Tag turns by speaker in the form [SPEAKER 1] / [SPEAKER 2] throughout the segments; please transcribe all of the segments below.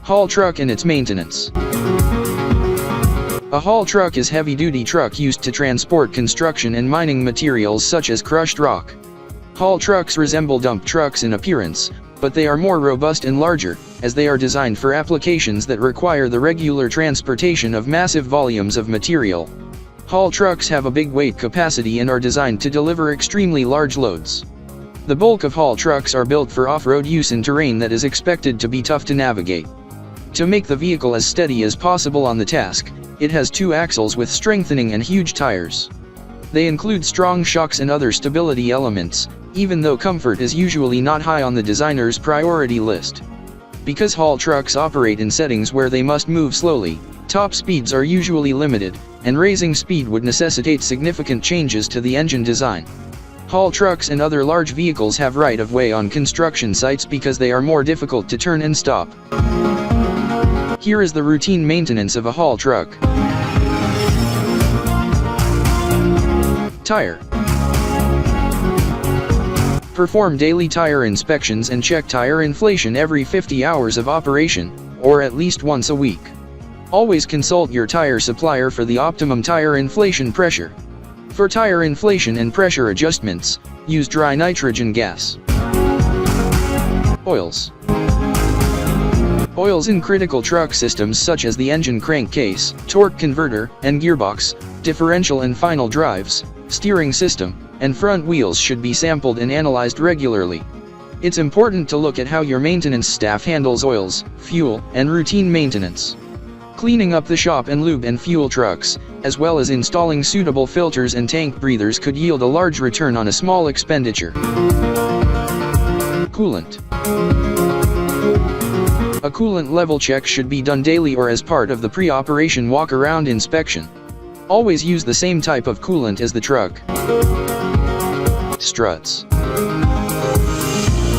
[SPEAKER 1] Haul truck and its maintenance. A haul truck is a heavy-duty truck used to transport construction and mining materials such as crushed rock. Haul trucks resemble dump trucks in appearance, but they are more robust and larger, as they are designed for applications that require the regular transportation of massive volumes of material. Haul trucks have a big weight capacity and are designed to deliver extremely large loads. The bulk of haul trucks are built for off-road use in terrain that is expected to be tough to navigate. To make the vehicle as steady as possible on the task, it has 2 axles with strengthening and huge tires. They include strong shocks and other stability elements, even though comfort is usually not high on the designer's priority list. Because haul trucks operate in settings where they must move slowly, top speeds are usually limited, and raising speed would necessitate significant changes to the engine design. Haul trucks and other large vehicles have right-of-way on construction sites because they are more difficult to turn and stop. Here is the routine maintenance of a haul truck. Tire. Perform daily tire inspections and check tire inflation every 50 hours of operation, or at least once a week. Always consult your tire supplier for the optimum tire inflation pressure. For tire inflation and pressure adjustments, use dry nitrogen gas. Oils. Oils in critical truck systems such as the engine crankcase, torque converter, and gearbox, differential and final drives, steering system, and front wheels should be sampled and analyzed regularly. It's important to look at how your maintenance staff handles oils, fuel, and routine maintenance. Cleaning up the shop and lube and fuel trucks, as well as installing suitable filters and tank breathers could yield a large return on a small expenditure. Coolant. A coolant level check should be done daily or as part of the pre-operation walk-around inspection. Always use the same type of coolant as the truck. Struts.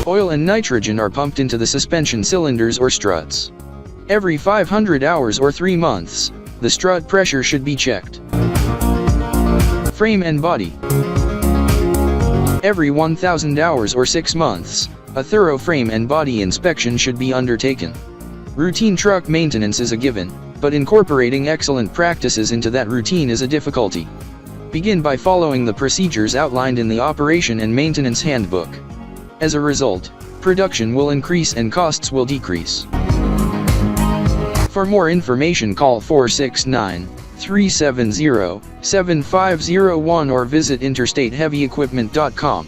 [SPEAKER 1] Oil and nitrogen are pumped into the suspension cylinders or struts. Every 500 hours or 3 months, the strut pressure should be checked. Frame and body. Every 1,000 hours or 6 months, a thorough frame and body inspection should be undertaken. Routine truck maintenance is a given, but incorporating excellent practices into that routine is a difficulty. Begin by following the procedures outlined in the Operation and Maintenance Handbook. As a result, production will increase and costs will decrease. For more information, call 469-370-7501 or visit interstateheavyequipment.com.